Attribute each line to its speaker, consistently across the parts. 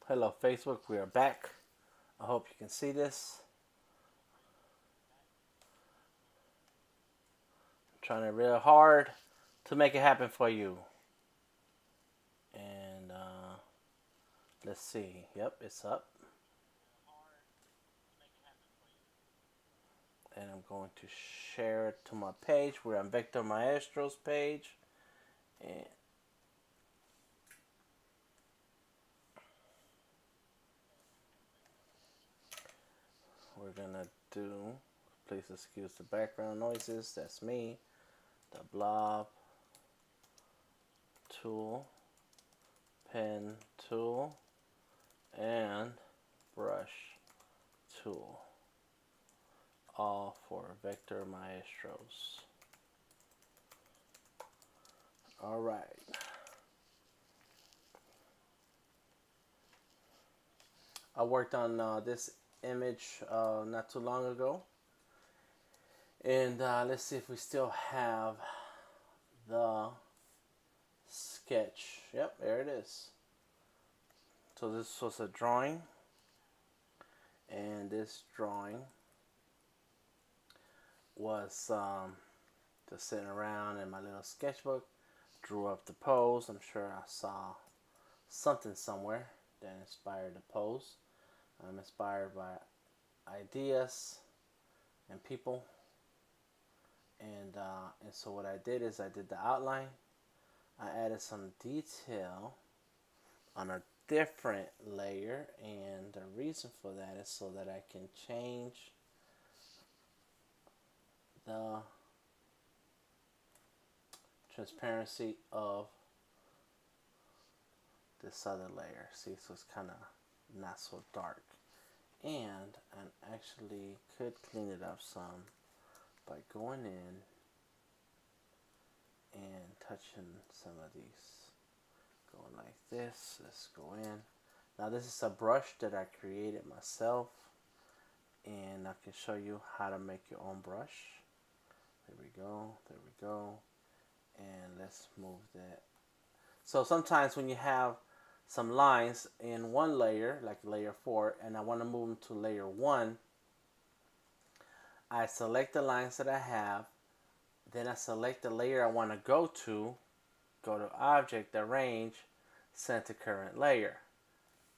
Speaker 1: Hello Facebook, we are back. I hope you can see this. I'm trying real hard to make it happen for you. And let's see. Yep, it's up. And I'm going to share it to my page. We're on Vector Maestros page. And we're gonna do, please excuse the background noises. That's me. The blob tool, pen tool, and brush tool, all for Vector Maestros. All right. I worked on this image not too long ago, and let's see if we still have the sketch. Yep, there it is. So this was a drawing, and this drawing was just sitting around in my little sketchbook. Drew up the pose. I'm sure I saw something somewhere that inspired the pose. I'm inspired by ideas and people, and so what I did is I did the outline. I added some detail on a different layer, and the reason for that is so that I can change the transparency of this other layer. See, so it's kind of not so dark. And I actually could clean it up some by going in and touching some of these. Going like this. Let's go in. Now this is a brush that I created myself, and I can show you how to make your own brush. There we go. There we go. And let's move that. So sometimes when you have some lines in one layer, like layer 4, and I want to move them to layer 1, I select the lines that I have, then I select the layer I want to go to Object, Arrange, Set to Current Layer,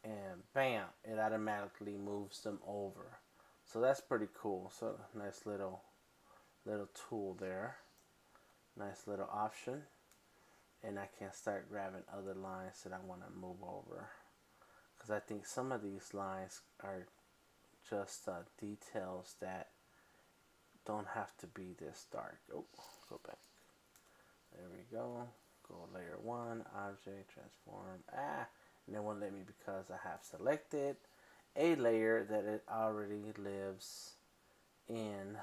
Speaker 1: and bam, it automatically moves them over. So that's pretty cool. So nice little tool there, nice little option. And I can start grabbing other lines that I want to move over, because I think some of these lines are just details that don't have to be this dark. Oh, go back. There we go. Go layer 1, object, transform. And it won't let me because I have selected a layer that it already lives in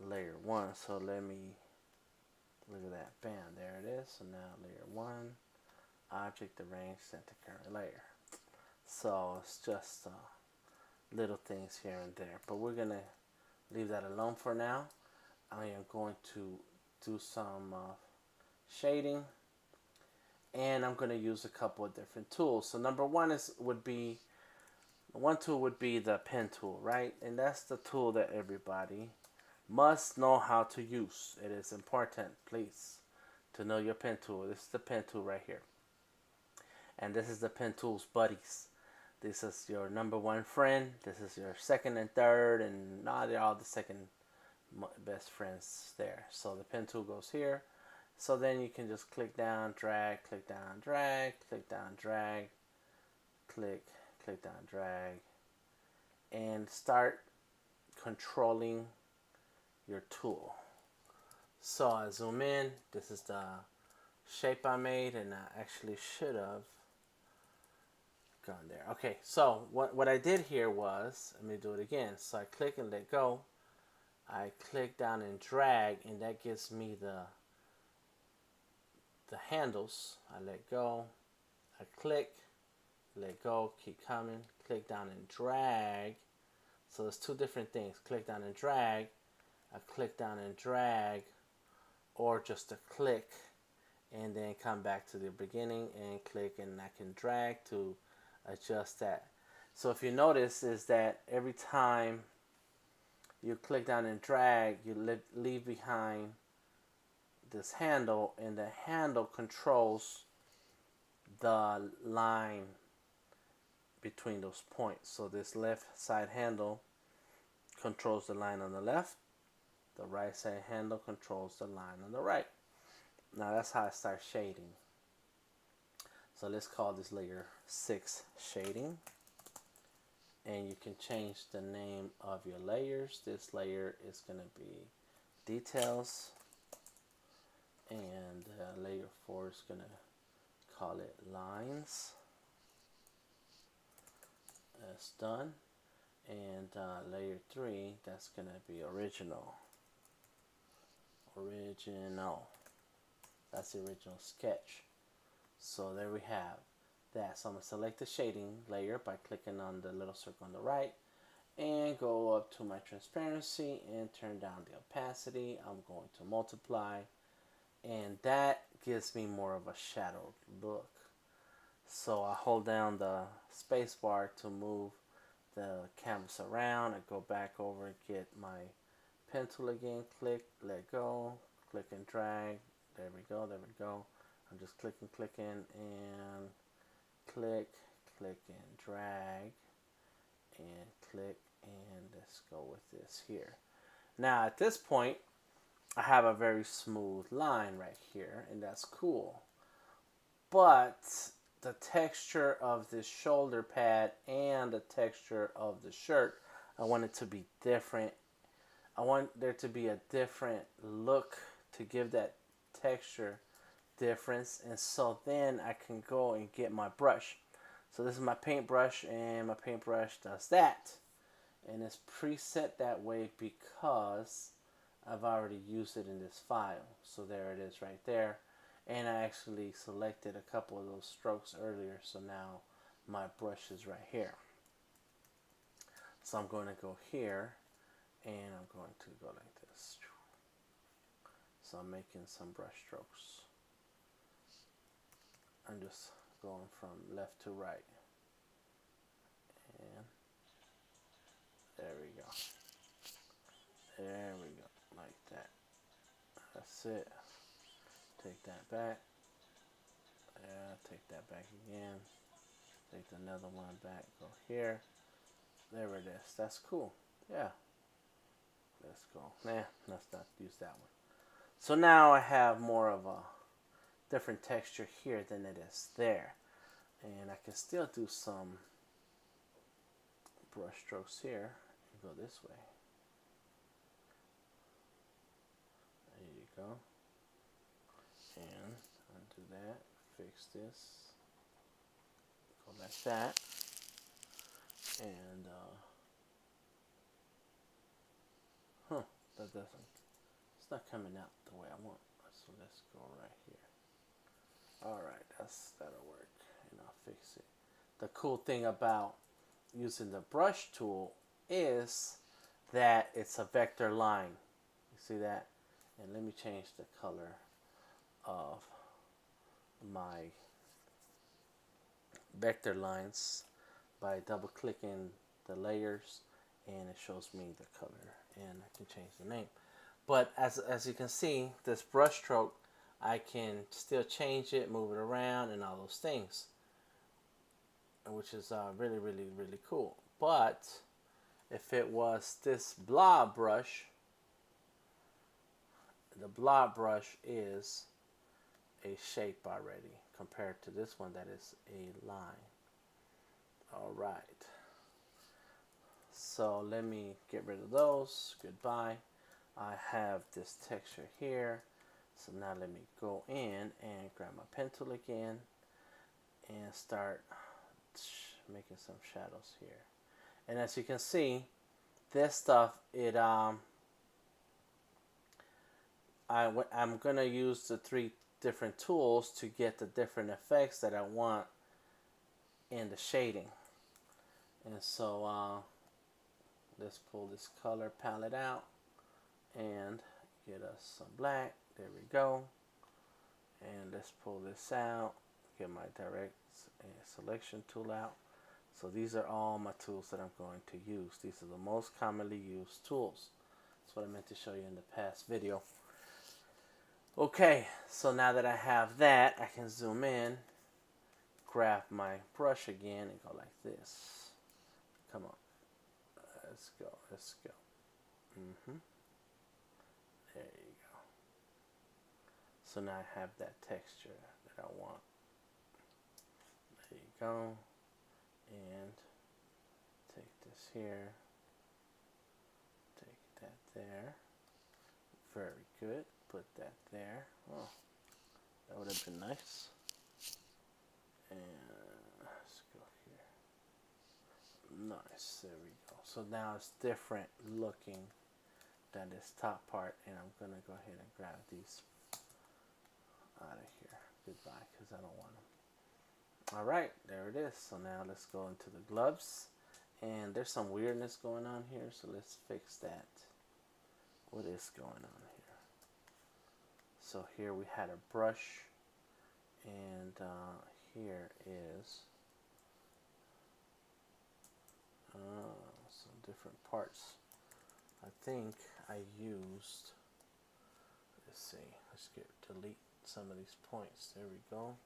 Speaker 1: layer 1. So let me, look at that, bam, there it is. So now layer 1, object, arrange, set to current layer. So it's just little things here and there, but we're gonna leave that alone for now. I am going to do some shading, and I'm going to use a couple of different tools. So number one would be the pen tool, right? And that's the tool that everybody must know how to use. It is important, please, to know your pen tool. This is the pen tool right here, and this is the pen tool's buddies. This is your number one friend. This is your second and third, and now they're all the second best friends there. So the pen tool goes here. So then you can just click down, drag, click down, drag, click down, drag, click down, drag, and start controlling your tool. So I zoom in. This is the shape I made, and I actually should have gone there. Okay, so what I did here was, let me do it again. So I click and let go. I click down and drag, and that gives me the handles. I let go, I click, let go, keep coming, click down and drag. So there's two different things, click down and drag, I click down and drag, or just a click and then come back to the beginning and click, and I can drag to adjust that. So if you notice is that every time you click down and drag, you leave behind this handle, and the handle controls the line between those points. So this left side handle controls the line on the left, the right side handle controls the line on the right. Now that's how I start shading. So let's call this layer 6 shading, and you can change the name of your layers. This layer is going to be details, and layer 4 is going to call it lines. That's done. And layer 3, that's going to be original. That's the original sketch. So there we have that. So I'm going to select the shading layer by clicking on the little circle on the right, and go up to my transparency and turn down the opacity. I'm going to multiply, and that gives me more of a shadowed look. So I hold down the space bar to move the canvas around. I go back over and get my pen tool again, click, let go, click and drag. There we go, there we go. I'm just clicking, and click, click and drag, and click, and let's go with this here. Now at this point, I have a very smooth line right here, and that's cool. But the texture of this shoulder pad and the texture of the shirt, I want it to be different. I want there to be a different look to give that texture difference, and so then I can go and get my brush. So this is my paintbrush, and my paintbrush does that, and it's preset that way because I've already used it in this file. So there it is right there, and I actually selected a couple of those strokes earlier, so now my brush is right here. So I'm going to go here, and I'm going to go like this. So I'm making some brush strokes. I'm just going from left to right. And there we go. There we go. Like that. That's it. Take that back. Yeah, take that back again. Take another one back. Go here. There it is. That's cool. Yeah. Let's go. Nah, let's not use that one. So now I have more of a different texture here than it is there. And I can still do some brush strokes here and go this way. There you go. And undo that. Fix this. Go like that. And that doesn't, it's not coming out the way I want. So let's go right here. Alright, that'll work, and I'll fix it. The cool thing about using the brush tool is that it's a vector line. You see that? And let me change the color of my vector lines by double clicking the layers, and it shows me the color, and I can change the name. But as you can see, this brush stroke, I can still change it, move it around, and all those things, which is really, really, really cool. But if it was this blob brush, the blob brush is a shape already compared to this one that is a line. All right. So let me get rid of those. Goodbye. I have this texture here. So now let me go in and grab my pen tool again and start making some shadows here. And as you can see, this stuff, I'm gonna use the 3 different tools to get the different effects that I want in the shading. And so let's pull this color palette out and get us some black. There we go. And let's pull this out, get my direct selection tool out. So these are all my tools that I'm going to use. These are the most commonly used tools. That's what I meant to show you in the past video. Okay, so now that I have that, I can zoom in, grab my brush again, and go like this. Come on. Let's go, let's go. There you go. So now I have that texture that I want. There you go. And take this here. Take that there. Very good. Put that there. Oh, that would have been nice. And let's go here. Nice. There we go. So now it's different looking than this top part. And I'm going to go ahead and grab these out of here. Goodbye, because I don't want them. Alright, there it is. So now let's go into the gloves. And there's some weirdness going on here. So let's fix that. What is going on here? So here we had a brush, and here is some different parts. I think I used, let's see, let's delete some of these points. There we go.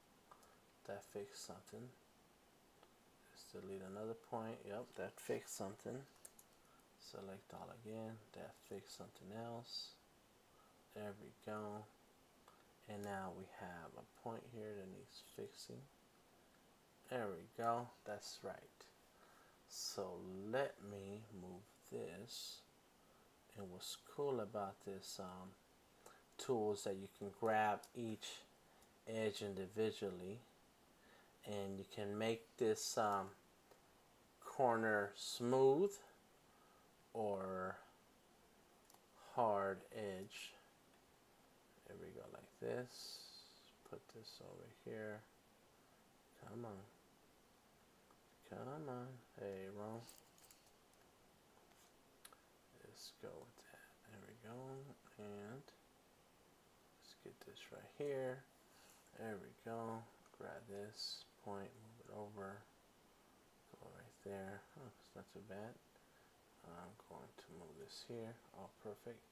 Speaker 1: That fixed something. Let's delete another point. Yep, that fixed something. Select all again. That fixed something else. There we go. And now we have a point here that needs fixing. There we go. That's right. So let me move this. And what's cool about this tool is that you can grab each edge individually. And you can make this corner smooth or hard edge. There we go, like this. Put this over here. Come on. Come on. Hey, wrong. Let's go with that. There we go. And let's get this right here. There we go. Grab this point, move it over. Go right there. Oh, it's not too bad. I'm going to move this here. All perfect.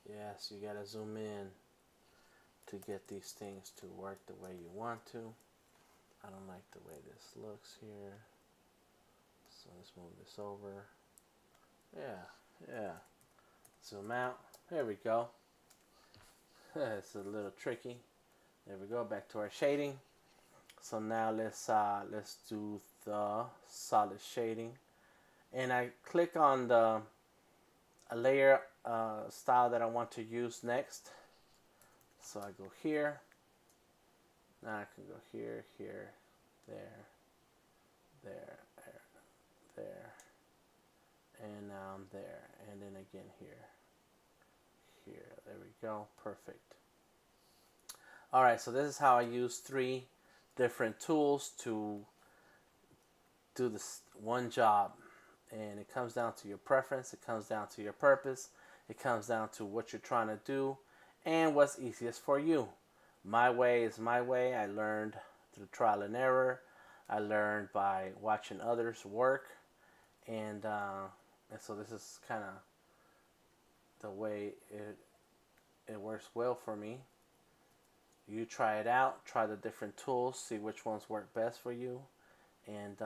Speaker 1: Yes, you gotta zoom in to get these things to work the way you want to. I don't like the way this looks here. So let's move this over. Yeah. Zoom out. There we go. It's a little tricky. There we go. Back to our shading. So now let's do the solid shading. And I click on the layer style that I want to use next. So I go here. Now I can go here, here, there, there, there, and now I'm there, and then again here, here. There we go. Perfect. All right. So this is how I use 3 different tools to do this one job. And it comes down to your preference. It comes down to your purpose. It comes down to what you're trying to do and what's easiest for you. My way is my way. I learned through trial and error. I learned by watching others work. And so this is kind of the way it works well for me. You try it out. Try the different tools. See which ones work best for you. And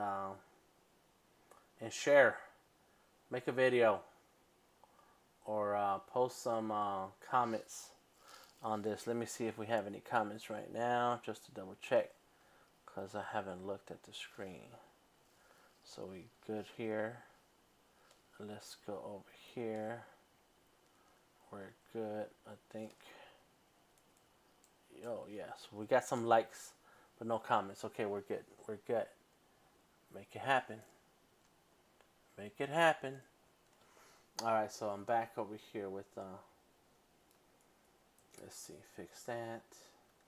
Speaker 1: share, make a video, or post some comments on this. Let me see if we have any comments right now, just to double check, because I haven't looked at the screen. So we good here. Let's go over here. We're good, I think. Oh yes, we got some likes, but no comments. Okay, we're good. We're good. Make it happen. Make it happen. Alright, so I'm back over here with, let's see, fix that.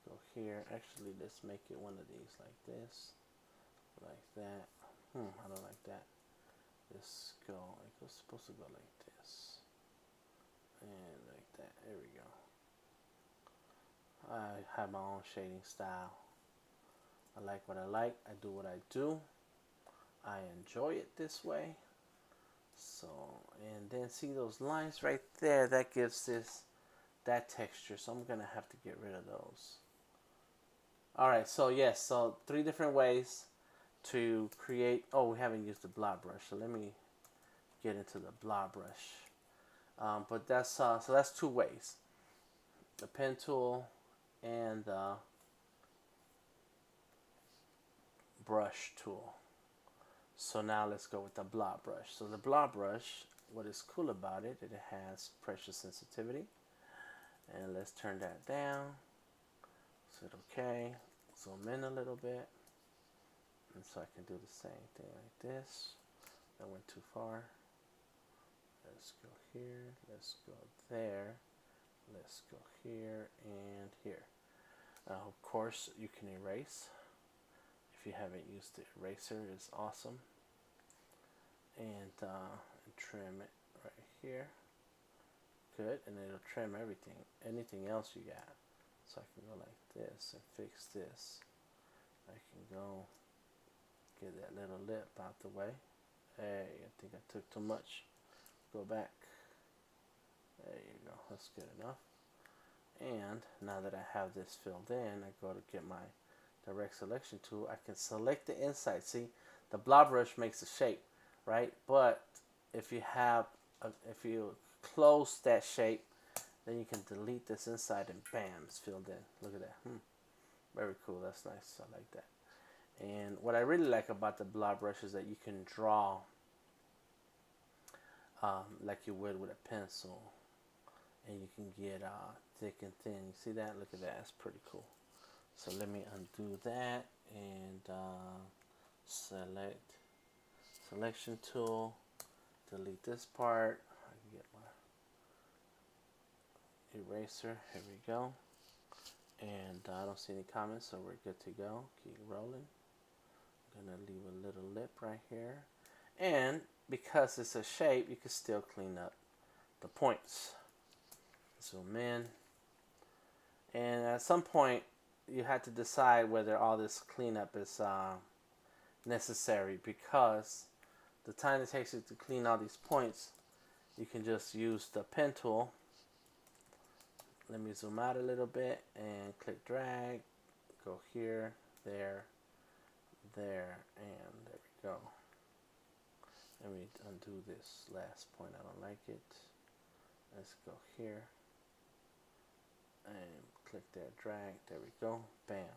Speaker 1: Go here. Actually, let's make it one of these like this. Like that. I don't like that. Let's go, it's supposed to go like this. And like that. There we go. I have my own shading style. I like what I like. I do what I do. I enjoy it this way. So, and then see those lines right there, that gives this that texture. So I'm gonna have to get rid of those. Alright, so yes, so 3 different ways to create. Oh, we haven't used the blob brush, so let me get into the blob brush. But that's so that's 2 ways: the pen tool and the brush tool. So now let's go with the blob brush. So the blob brush, what is cool about it, it has pressure sensitivity. And let's turn that down. Is it okay? Zoom in a little bit. And so I can do the same thing like this. That went too far. Let's go here. Let's go there. Let's go here and here. Of course, you can erase. If you haven't used the eraser, it's awesome. And trim it right here. Good, and it'll trim everything. Anything else you got. So I can go like this and fix this. I can go get that little lip out the way. Hey, I think I took too much. Go back. There you go. That's good enough. And now that I have this filled in, I go to get my direct selection tool. I can select the inside. See, the blob brush makes a shape, right? But if you have, if you close that shape, then you can delete this inside and bam, it's filled in. Look at that. Very cool. That's nice. I like that. And what I really like about the blob brush is that you can draw like you would with a pencil, and you can get thick and thin. You see that? Look at that. It's pretty cool. So let me undo that and select selection tool. Delete this part. I can get my eraser. Here we go. And I don't see any comments, so we're good to go. Keep rolling. I'm gonna leave a little lip right here. And because it's a shape, you can still clean up the points. Zoom in. And at some point, you have to decide whether all this cleanup is necessary, because the time it takes you to clean all these points, you can just use the pen tool. Let me zoom out a little bit and click drag, go here, there, there, and there we go. Let me undo this last point. I don't like it. Let's go here and click that, drag, there we go, bam.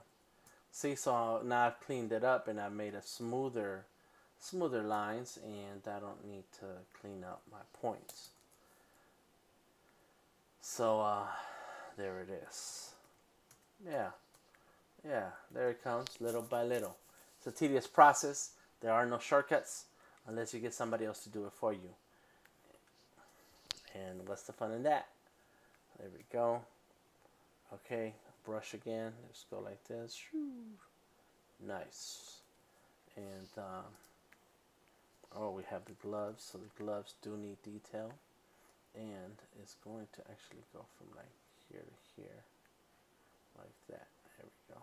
Speaker 1: See, so now I've cleaned it up and I've made a smoother lines, and I don't need to clean up my points. So there it is. Yeah, there it comes, little by little. It's a tedious process. There are no shortcuts unless you get somebody else to do it for you. And what's the fun in that? There we go. Okay, brush again. Let's go like this. Nice. And oh, we have the gloves. So the gloves do need detail. And it's going to actually go from like here to here, like that. There we go.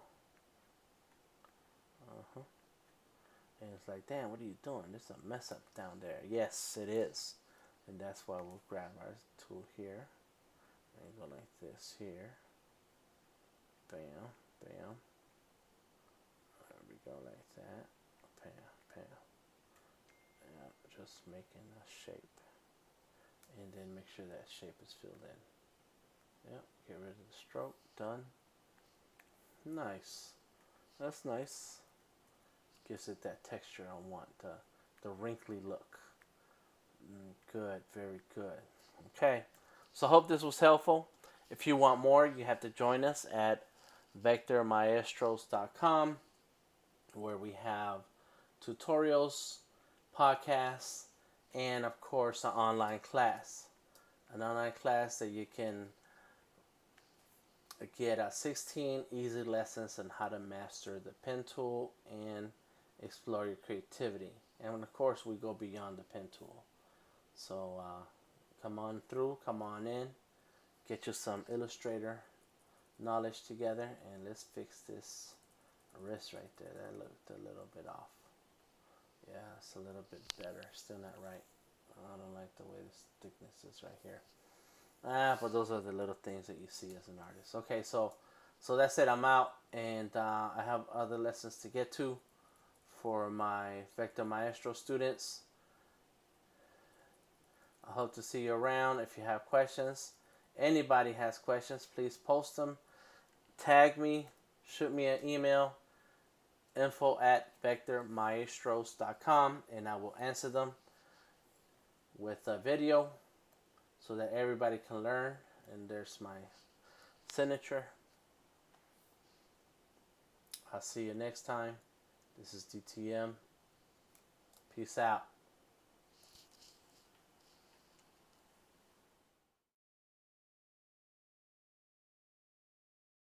Speaker 1: And it's like, damn, what are you doing? There's a mess up down there. Yes, it is. And that's why we'll grab our tool here and go like this here. Bam, bam. There we go, like that. Bam, bam. Yeah, just making a shape. And then make sure that shape is filled in. Yep, get rid of the stroke. Done. Nice. That's nice. Gives it that texture I want, the wrinkly look. Good, very good. Okay, so I hope this was helpful. If you want more, you have to join us at vectormaestros.com, where we have tutorials, podcasts, and of course an online class. An online class that you can get 16 easy lessons on how to master the pen tool and explore your creativity. And of course we go beyond the pen tool. So come on through, come on in, get you some Illustrator knowledge together, and let's fix this wrist right there. That looked a little bit off. Yeah, it's a little bit better. Still not right. I don't like the way this thickness is right here. But those are the little things that you see as an artist. Okay, so that's it. I'm out, and I have other lessons to get to for my Vector Maestro students. I hope to see you around. If you have questions, anybody has questions, please post them. Tag me, shoot me an email, info@vectormaestros.com, and I will answer them with a video so that everybody can learn. And there's my signature. I'll see you next time. This is DTM. Peace out.